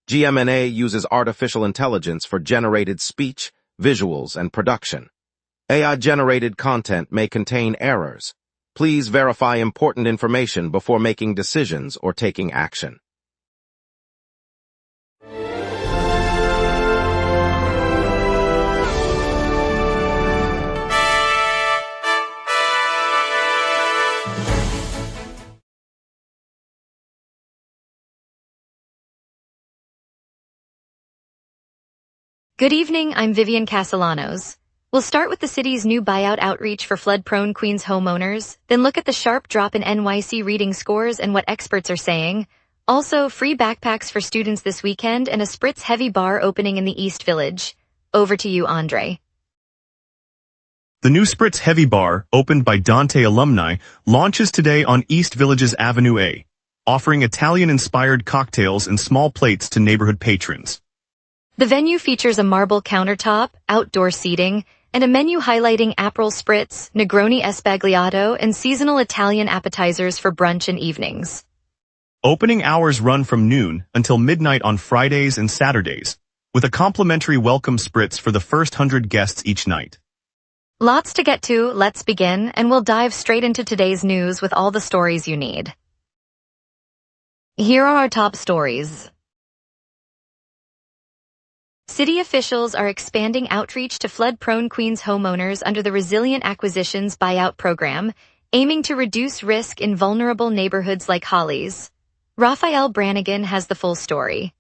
GMNA uses artificial intelligence for generated speech, visuals, and production. AI-generated content may contain errors. Please verify important information before making decisions or taking action. Good evening, I'm Vivian Castellanos. We'll start with the city's new buyout outreach for flood-prone Queens homeowners, then look at the sharp drop in NYC reading scores and what experts are saying. Also, free backpacks for students this weekend and a Spritz Heavy bar opening in the East Village. Over to you, Andre. The new Spritz Heavy bar, opened by Dante alumni, launches today on East Village's Avenue A, offering Italian-inspired cocktails and small plates to neighborhood patrons. The venue features a marble countertop, outdoor seating, and a menu highlighting Aperol Spritz, Negroni Espagliato, and seasonal Italian appetizers for brunch and evenings. Opening hours run from noon until midnight on Fridays and Saturdays, with a complimentary welcome spritz for the first 100 guests each night. Lots to get to, let's begin, and we'll dive straight into today's news with all the stories you need. Here are our top stories. City officials are expanding outreach to flood-prone Queens homeowners under the Resilient Acquisitions Buyout Program, aiming to reduce risk in vulnerable neighborhoods like Hollies. Raphael Brannigan has the full story.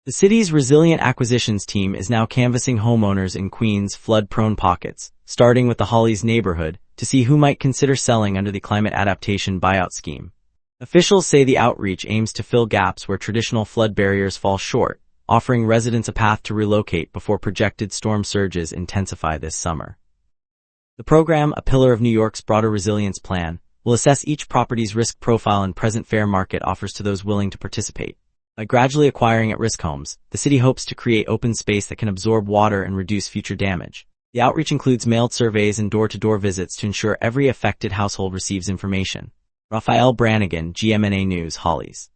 The city's Resilient Acquisitions team is now canvassing homeowners in Queens' flood-prone pockets, starting with the Hollies neighborhood, to see who might consider selling under the Climate Adaptation Buyout Scheme. Officials say the outreach aims to fill gaps where traditional flood barriers fall short, offering residents a path to relocate before projected storm surges intensify this summer. The program, a pillar of New York's broader resilience plan, will assess each property's risk profile and present fair market offers to those willing to participate. By gradually acquiring at-risk homes, the city hopes to create open space that can absorb water and reduce future damage. The outreach includes mailed surveys and door-to-door visits to ensure every affected household receives information. Raphael Brannigan, GMNA News, Hollies.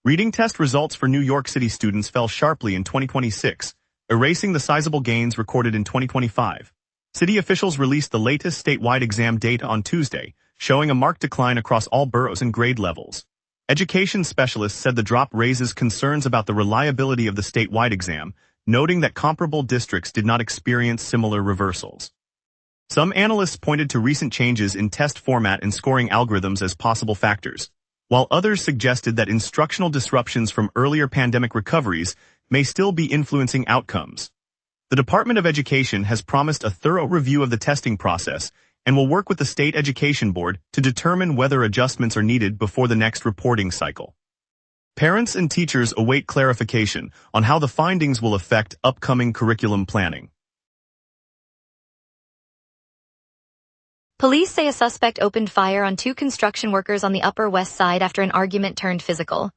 Reading test results for New York City students fell sharply in 2026, erasing the sizable gains recorded in 2025. City officials released the latest statewide exam data on Tuesday, showing a marked decline across all boroughs and grade levels. Education specialists said the drop raises concerns about the reliability of the statewide exam, noting that comparable districts did not experience similar reversals. Some analysts pointed to recent changes in test format and scoring algorithms as possible factors, while others suggested that instructional disruptions from earlier pandemic recoveries may still be influencing outcomes. The Department of Education has promised a thorough review of the testing process and will work with the State Education Board to determine whether adjustments are needed before the next reporting cycle. Parents and teachers await clarification on how the findings will affect upcoming curriculum planning. Police say a suspect opened fire on two construction workers on the Upper West Side after an argument turned physical.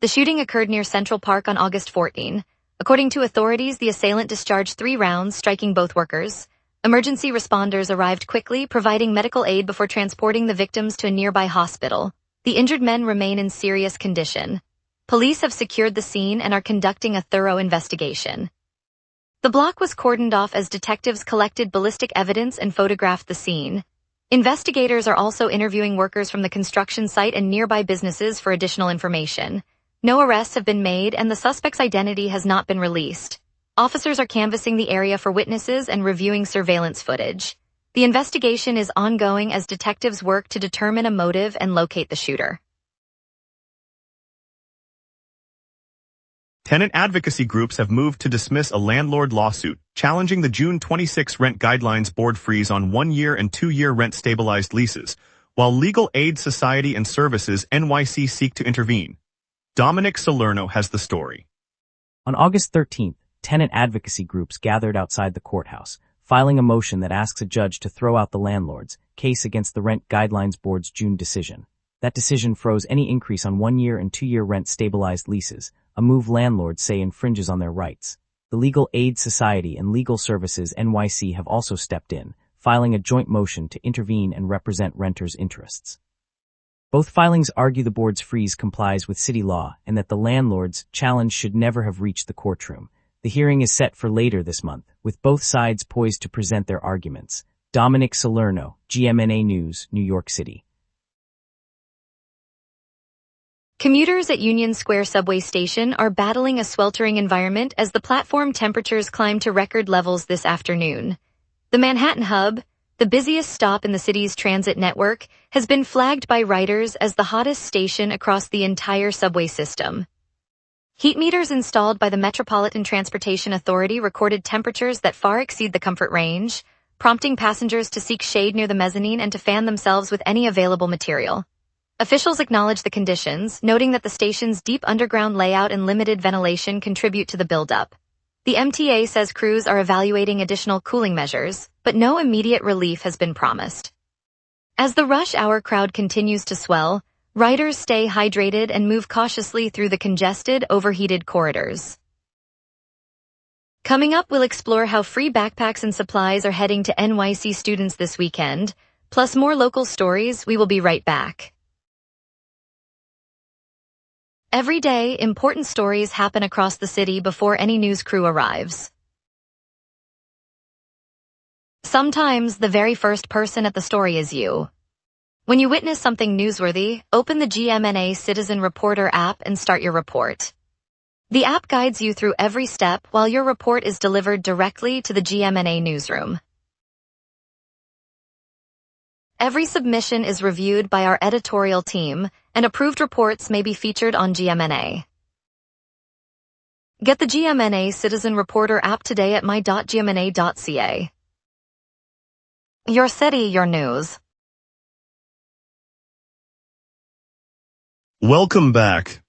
The shooting occurred near Central Park on August 14. According to authorities, the assailant discharged 3 rounds, striking both workers. Emergency responders arrived quickly, providing medical aid before transporting the victims to a nearby hospital. The injured men remain in serious condition. Police have secured the scene and are conducting a thorough investigation. The block was cordoned off as detectives collected ballistic evidence and photographed the scene. Investigators are also interviewing workers from the construction site and nearby businesses for additional information. No arrests have been made and the suspect's identity has not been released. Officers are canvassing the area for witnesses and reviewing surveillance footage. The investigation is ongoing as detectives work to determine a motive and locate the shooter. Tenant advocacy groups have moved to dismiss a landlord lawsuit challenging the June 26 Rent Guidelines Board freeze on 1-year and 2-year rent-stabilized leases, while Legal Aid Society and Services NYC seek to intervene. Dominic Salerno has the story. On August 13th, tenant advocacy groups gathered outside the courthouse, filing a motion that asks a judge to throw out the landlord's case against the Rent Guidelines Board's June decision. That decision froze any increase on 1-year and 2-year rent-stabilized leases, a move landlords say infringes on their rights. The Legal Aid Society and Legal Services NYC have also stepped in, filing a joint motion to intervene and represent renters' interests. Both filings argue the board's freeze complies with city law and that the landlord's challenge should never have reached the courtroom. The hearing is set for later this month, with both sides poised to present their arguments. Dominic Salerno, GMNA News, New York City. Commuters at Union Square subway station are battling a sweltering environment as the platform temperatures climb to record levels this afternoon. The Manhattan Hub, the busiest stop in the city's transit network, has been flagged by riders as the hottest station across the entire subway system. Heat meters installed by the Metropolitan Transportation Authority recorded temperatures that far exceed the comfort range, prompting passengers to seek shade near the mezzanine and to fan themselves with any available material. Officials acknowledge the conditions, noting that the station's deep underground layout and limited ventilation contribute to the buildup. The MTA says crews are evaluating additional cooling measures, but no immediate relief has been promised. As the rush hour crowd continues to swell, riders stay hydrated and move cautiously through the congested, overheated corridors. Coming up, we'll explore how free backpacks and supplies are heading to NYC students this weekend, plus more local stories. We will be right back. Every day, important stories happen across the city before any news crew arrives. Sometimes the very first person at the story is you. When you witness something newsworthy, open the GMNA Citizen Reporter app and start your report. The app guides you through every step while your report is delivered directly to the GMNA newsroom. Every submission is reviewed by our editorial team, and approved reports may be featured on GMNA. Get the GMNA Citizen Reporter app today at my.gmna.ca. Your city, your news. Welcome back.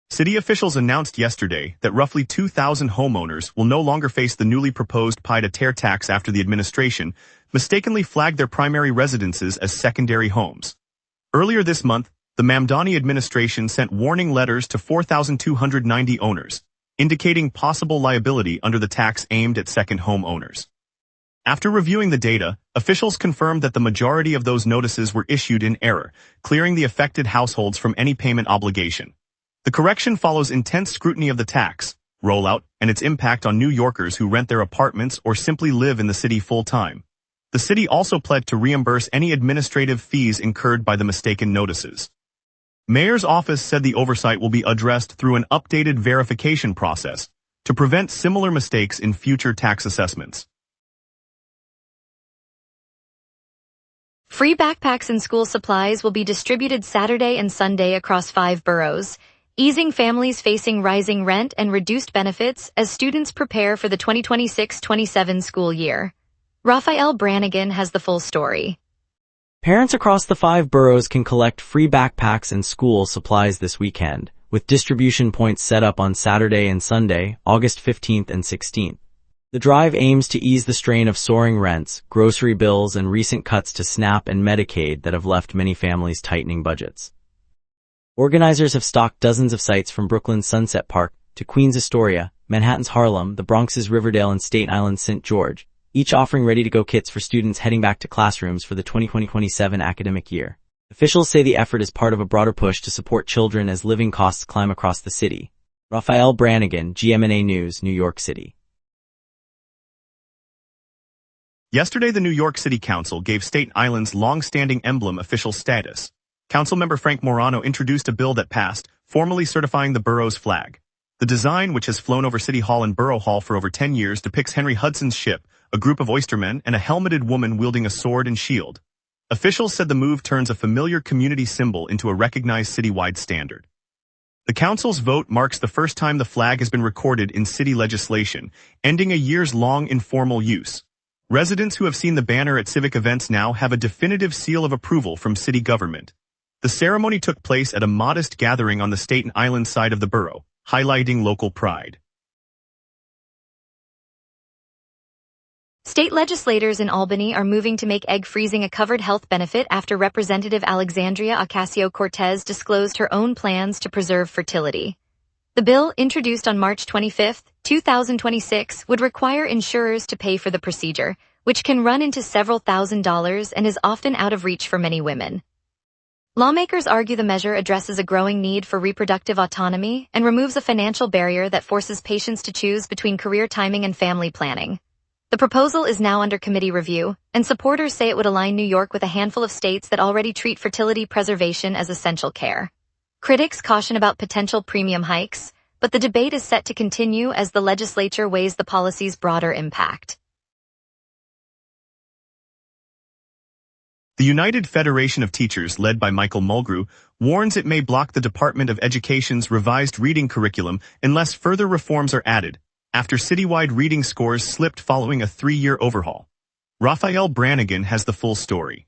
City officials announced yesterday that roughly 2,000 homeowners will no longer face the newly proposed pay-to-tear tax after the administration mistakenly flagged their primary residences as secondary homes. Earlier this month, the Mamdani administration sent warning letters to 4,290 owners, indicating possible liability under the tax aimed at second home owners. After reviewing the data, officials confirmed that the majority of those notices were issued in error, clearing the affected households from any payment obligation. The correction follows intense scrutiny of the tax rollout and its impact on New Yorkers who rent their apartments or simply live in the city full-time. The city also pledged to reimburse any administrative fees incurred by the mistaken notices. Mayor's office said the oversight will be addressed through an updated verification process to prevent similar mistakes in future tax assessments. Free backpacks and school supplies will be distributed Saturday and Sunday across 5 boroughs, easing families facing rising rent and reduced benefits as students prepare for the 2026-27 school year. Raphael Brannigan has the full story. Parents across the 5 boroughs can collect free backpacks and school supplies this weekend, with distribution points set up on Saturday and Sunday, August 15th and 16th. The drive aims to ease the strain of soaring rents, grocery bills, and recent cuts to SNAP and Medicaid that have left many families tightening budgets. Organizers have stocked dozens of sites from Brooklyn's Sunset Park to Queens' Astoria, Manhattan's Harlem, the Bronx's Riverdale, and Staten Island's St. George, each offering ready-to-go kits for students heading back to classrooms for the 2020-27 academic year. Officials say the effort is part of a broader push to support children as living costs climb across the city. Raphael Brannigan, GMNA News, New York City. Yesterday, the New York City Council gave Staten Island's long-standing emblem official status. Councilmember Frank Morano introduced a bill that passed, formally certifying the borough's flag. The design, which has flown over City Hall and Borough Hall for over 10 years, depicts Henry Hudson's ship, a group of oystermen, and a helmeted woman wielding a sword and shield. Officials said the move turns a familiar community symbol into a recognized citywide standard. The council's vote marks the first time the flag has been recorded in city legislation, ending a years-long informal use. Residents who have seen the banner at civic events now have a definitive seal of approval from city government. The ceremony took place at a modest gathering on the Staten Island side of the borough, highlighting local pride. State legislators in Albany are moving to make egg freezing a covered health benefit after Representative Alexandria Ocasio-Cortez disclosed her own plans to preserve fertility. The bill, introduced on March 25, 2026, would require insurers to pay for the procedure, which can run into several $1,000s and is often out of reach for many women. Lawmakers argue the measure addresses a growing need for reproductive autonomy and removes a financial barrier that forces patients to choose between career timing and family planning. The proposal is now under committee review, and supporters say it would align New York with a handful of states that already treat fertility preservation as essential care. Critics caution about potential premium hikes, but the debate is set to continue as the legislature weighs the policy's broader impact. The United Federation of Teachers, led by Michael Mulgrew, warns it may block the Department of Education's revised reading curriculum unless further reforms are added, after citywide reading scores slipped following a 3-year overhaul. Raphael Brannigan has the full story.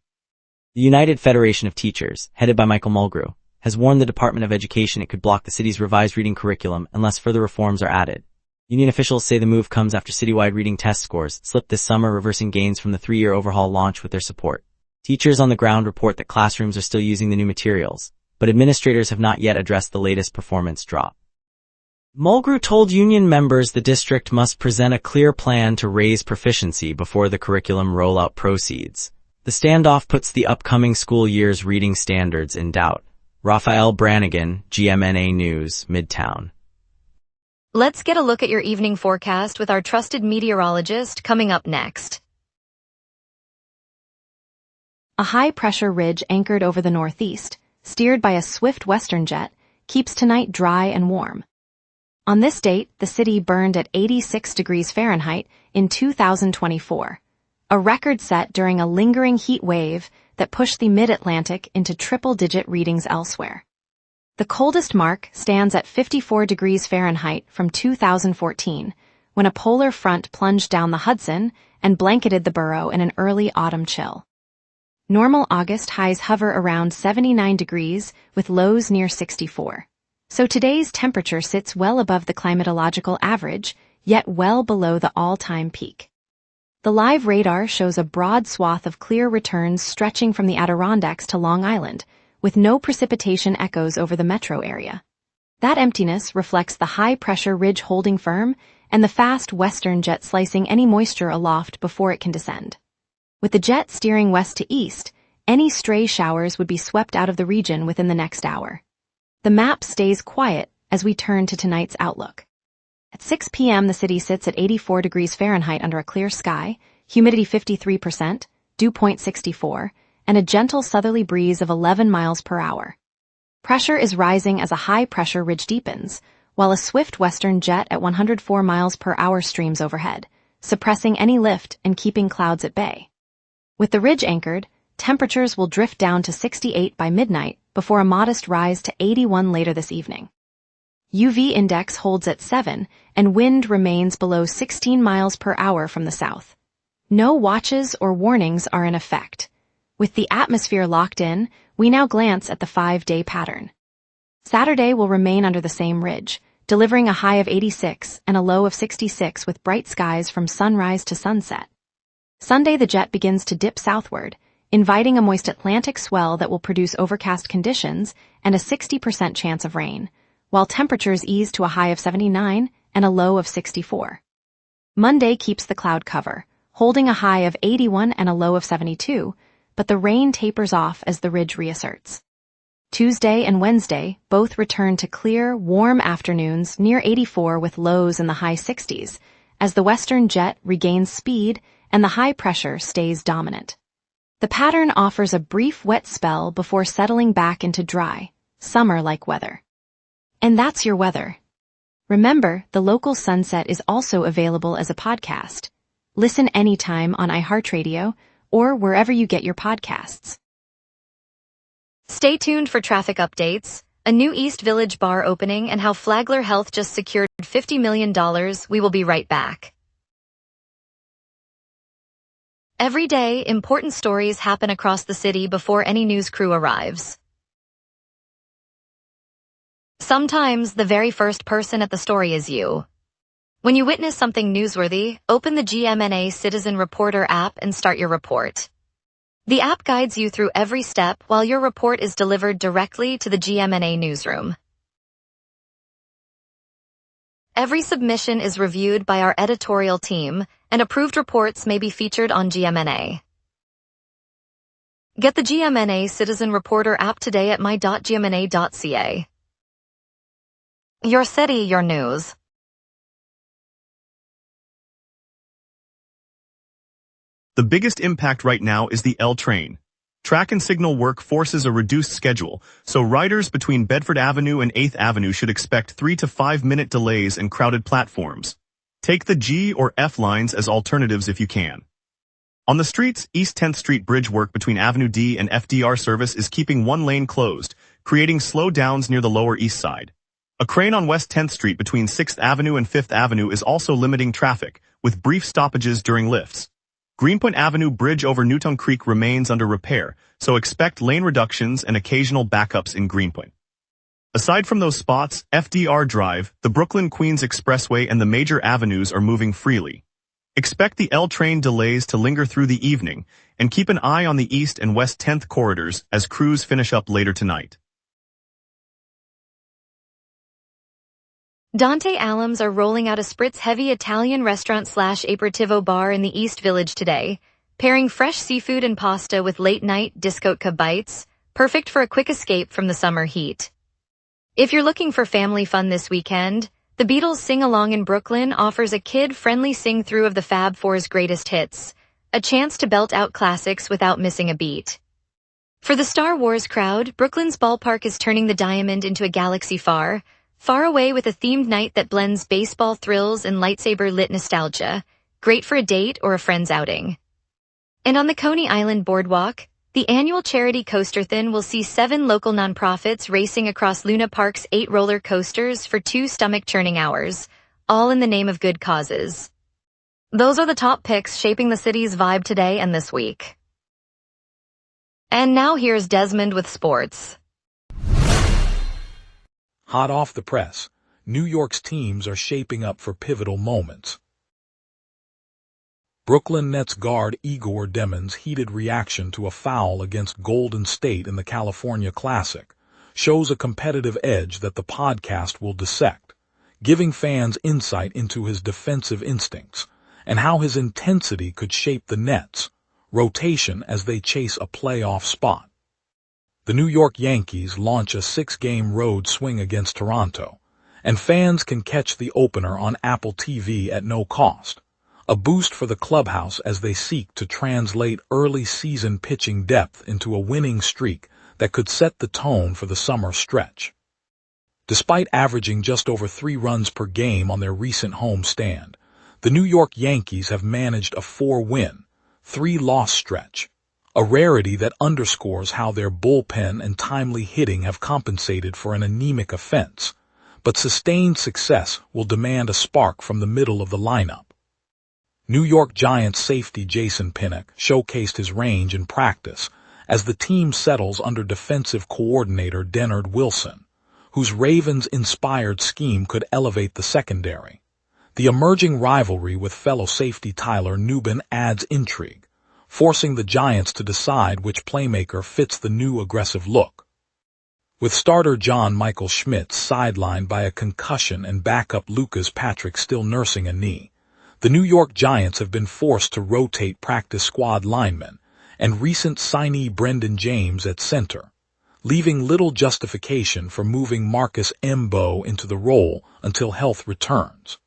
The United Federation of Teachers, headed by Michael Mulgrew, has warned the Department of Education it could block the city's revised reading curriculum unless further reforms are added. Union officials say the move comes after citywide reading test scores slipped this summer, reversing gains from the 3-year overhaul launch with their support. Teachers on the ground report that classrooms are still using the new materials, but administrators have not yet addressed the latest performance drop. Mulgrew told union members the district must present a clear plan to raise proficiency before the curriculum rollout proceeds. The standoff puts the upcoming school year's reading standards in doubt. Raphael Brannigan, GMNA News, Midtown. Let's get a look at your evening forecast with our trusted meteorologist coming up next. A high-pressure ridge anchored over the northeast, steered by a swift western jet, keeps tonight dry and warm. On this date, the city burned at 86 degrees Fahrenheit in 2024, a record set during a lingering heat wave that pushed the mid-Atlantic into triple-digit readings elsewhere. The coldest mark stands at 54 degrees Fahrenheit from 2014, when a polar front plunged down the Hudson and blanketed the borough in an early autumn chill. Normal August highs hover around 79 degrees with lows near 64. So today's temperature sits well above the climatological average, yet well below the all-time peak. The live radar shows a broad swath of clear returns stretching from the Adirondacks to Long Island, with no precipitation echoes over the metro area. That emptiness reflects the high-pressure ridge holding firm and the fast western jet slicing any moisture aloft before it can descend. With the jet steering west to east, any stray showers would be swept out of the region within the next hour. The map stays quiet as we turn to tonight's outlook. At 6 p.m., the city sits at 84 degrees Fahrenheit under a clear sky, humidity 53%, dew point 64, and a gentle southerly breeze of 11 miles per hour. Pressure is rising as a high-pressure ridge deepens, while a swift western jet at 104 miles per hour streams overhead, suppressing any lift and keeping clouds at bay. With the ridge anchored, temperatures will drift down to 68 by midnight before a modest rise to 81 later this evening. UV index holds at 7, and wind remains below 16 miles per hour from the south. No watches or warnings are in effect. With the atmosphere locked in, we now glance at the 5-day pattern. Saturday will remain under the same ridge, delivering a high of 86 and a low of 66 with bright skies from sunrise to sunset. Sunday, the jet begins to dip southward, inviting a moist Atlantic swell that will produce overcast conditions and a 60% chance of rain, while temperatures ease to a high of 79 and a low of 64. Monday keeps the cloud cover, holding a high of 81 and a low of 72, but the rain tapers off as the ridge reasserts. Tuesday and Wednesday both return to clear, warm afternoons near 84 with lows in the high 60s, as the western jet regains speed and the high pressure stays dominant. The pattern offers a brief wet spell before settling back into dry, summer-like weather. And that's your weather. Remember, the local sunset is also available as a podcast. Listen anytime on iHeartRadio or wherever you get your podcasts. Stay tuned for traffic updates, a new East Village bar opening, and how Flagler Health just secured $50 million. We will be right back. Every day, important stories happen across the city before any news crew arrives. Sometimes the very first person at the story is you. When you witness something newsworthy, open the GMNA Citizen Reporter app and start your report. The app guides you through every step while your report is delivered directly to the GMNA newsroom. Every submission is reviewed by our editorial team, and approved reports may be featured on GMNA. Get the GMNA Citizen Reporter app today at my.gmna.ca. Your city, your news. The biggest impact right now is the L train. Track and signal work forces a reduced schedule, so riders between Bedford Avenue and 8th Avenue should expect 3 to 5 minute delays and crowded platforms. Take the G or F lines as alternatives if you can. On the streets, East 10th Street bridge work between Avenue D and FDR service is keeping one lane closed, creating slowdowns near the Lower East Side. A crane on West 10th Street between 6th Avenue and 5th Avenue is also limiting traffic, with brief stoppages during lifts. Greenpoint Avenue Bridge over Newtown Creek remains under repair, so expect lane reductions and occasional backups in Greenpoint. Aside from those spots, FDR Drive, the Brooklyn-Queens Expressway and the major avenues are moving freely. Expect the L train delays to linger through the evening, and keep an eye on the East and West 10th corridors as crews finish up later tonight. Dante Alums are rolling out a spritz-heavy Italian restaurant/aperitivo bar in the East Village today, pairing fresh seafood and pasta with late-night discoteca bites, perfect for a quick escape from the summer heat. If you're looking for family fun this weekend, the Beatles Sing-Along in Brooklyn offers a kid-friendly sing-through of the Fab Four's greatest hits, a chance to belt out classics without missing a beat. For the Star Wars crowd, Brooklyn's ballpark is turning the diamond into a galaxy far away with a themed night that blends baseball thrills and lightsaber-lit nostalgia, great for a date or a friend's outing. And on the Coney Island Boardwalk, the annual charity Coaster-thon will see 7 local nonprofits racing across Luna Park's 8 roller coasters for 2 stomach-churning hours, all in the name of good causes. Those are the top picks shaping the city's vibe today and this week. And now here's Desmond with sports. Hot off the press, New York's teams are shaping up for pivotal moments. Brooklyn Nets guard Igor Demon's heated reaction to a foul against Golden State in the California Classic shows a competitive edge that the podcast will dissect, giving fans insight into his defensive instincts and how his intensity could shape the Nets' rotation as they chase a playoff spot. The New York Yankees launch a 6-game road swing against Toronto, and fans can catch the opener on Apple TV at no cost, a boost for the clubhouse as they seek to translate early season pitching depth into a winning streak that could set the tone for the summer stretch. Despite averaging just over 3 runs per game on their recent home stand, the New York Yankees have managed a 4-win, 3-loss stretch, a rarity that underscores how their bullpen and timely hitting have compensated for an anemic offense, but sustained success will demand a spark from the middle of the lineup. New York Giants safety Jason Pinnock showcased his range in practice as the team settles under defensive coordinator Dennard Wilson, whose Ravens-inspired scheme could elevate the secondary. The emerging rivalry with fellow safety Tyler Nubin adds intrigue, forcing the Giants to decide which playmaker fits the new aggressive look. With starter John Michael Schmitz sidelined by a concussion and backup Lucas Patrick still nursing a knee, the New York Giants have been forced to rotate practice squad linemen and recent signee Brendan James at center, leaving little justification for moving Marcus Mbo into the role until health returns.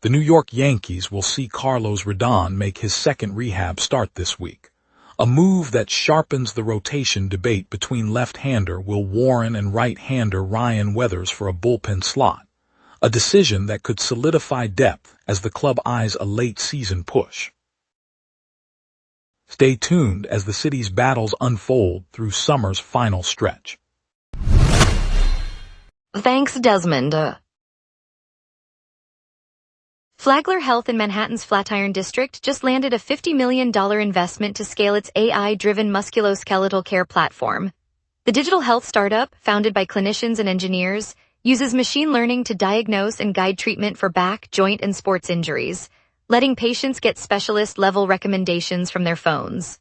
The New York Yankees will see Carlos Rodon make his second rehab start this week, a move that sharpens the rotation debate between left-hander Will Warren and right-hander Ryan Weathers for a bullpen slot, a decision that could solidify depth as the club eyes a late-season push. Stay tuned as the city's battles unfold through summer's final stretch. Thanks, Desmond. Flagler Health in Manhattan's Flatiron District just landed a $50 million investment to scale its AI-driven musculoskeletal care platform. The digital health startup, founded by clinicians and engineers, uses machine learning to diagnose and guide treatment for back, joint, and sports injuries, letting patients get specialist-level recommendations from their phones.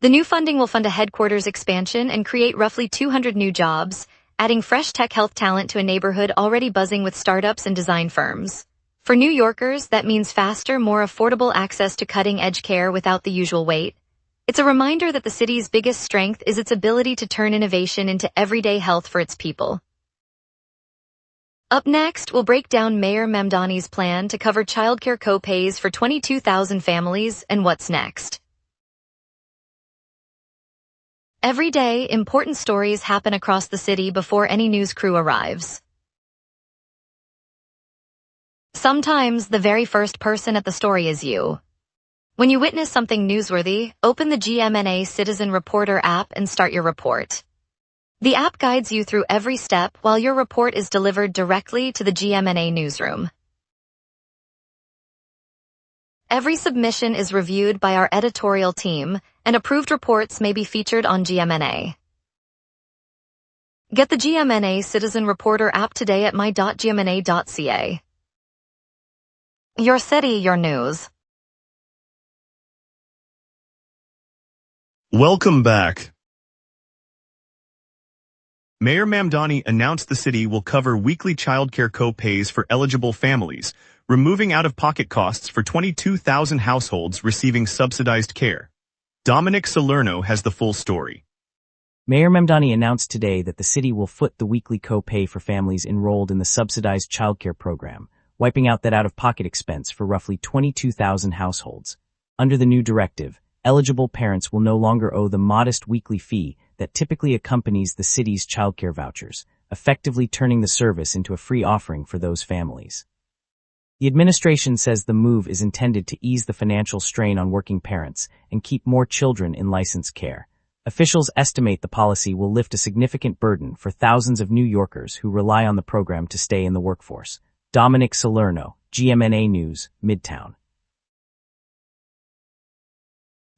The new funding will fund a headquarters expansion and create roughly 200 new jobs, adding fresh tech health talent to a neighborhood already buzzing with startups and design firms. For New Yorkers, that means faster, more affordable access to cutting-edge care without the usual wait. It's a reminder that the city's biggest strength is its ability to turn innovation into everyday health for its people. Up next, we'll break down Mayor Mamdani's plan to cover childcare co-pays for 22,000 families and what's next. Every day, important stories happen across the city before any news crew arrives. Sometimes the very first person at the story is you. When you witness something newsworthy, open the GMNA Citizen Reporter app and start your report. The app guides you through every step while your report is delivered directly to the GMNA newsroom. Every submission is reviewed by our editorial team, and approved reports may be featured on GMNA. Get the GMNA Citizen Reporter app today at my.gmna.ca. Your city, your news. Welcome back. Mayor Mamdani announced the city will cover weekly childcare co-pays for eligible families, removing out-of-pocket costs for 22,000 households receiving subsidized care. Dominic Salerno has the full story. Mayor Mamdani announced today that the city will foot the weekly co-pay for families enrolled in the subsidized childcare program, wiping out that out-of-pocket expense for roughly 22,000 households. Under the new directive, eligible parents will no longer owe the modest weekly fee that typically accompanies the city's childcare vouchers, effectively turning the service into a free offering for those families. The administration says the move is intended to ease the financial strain on working parents and keep more children in licensed care. Officials estimate the policy will lift a significant burden for thousands of New Yorkers who rely on the program to stay in the workforce. Dominic Salerno, GMNA News, Midtown.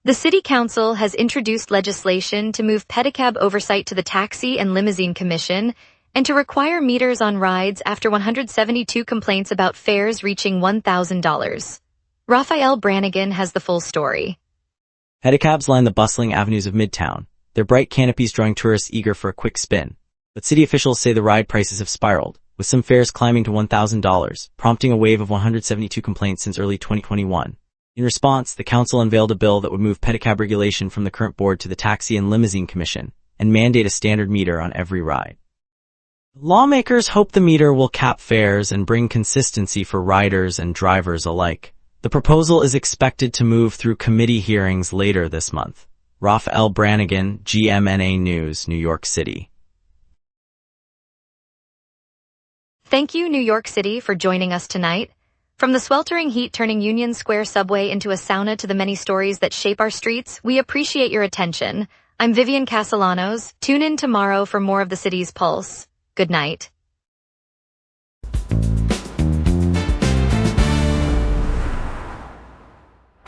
The City Council has introduced legislation to move pedicab oversight to the Taxi and Limousine Commission and to require meters on rides after 172 complaints about fares reaching $1,000. Raphael Brannigan has the full story. Pedicabs line the bustling avenues of Midtown, their bright canopies drawing tourists eager for a quick spin. But city officials say the ride prices have spiraled, with some fares climbing to $1,000, prompting a wave of 172 complaints since early 2021. In response, the council unveiled a bill that would move pedicab regulation from the current board to the Taxi and Limousine Commission and mandate a standard meter on every ride. Lawmakers hope the meter will cap fares and bring consistency for riders and drivers alike. The proposal is expected to move through committee hearings later this month. Raphael Brannigan, GMNA News, New York City. Thank you, New York City, for joining us tonight. From the sweltering heat turning Union Square subway into a sauna to the many stories that shape our streets, we appreciate your attention. I'm Vivian Castellanos. Tune in tomorrow for more of the city's pulse. Good night.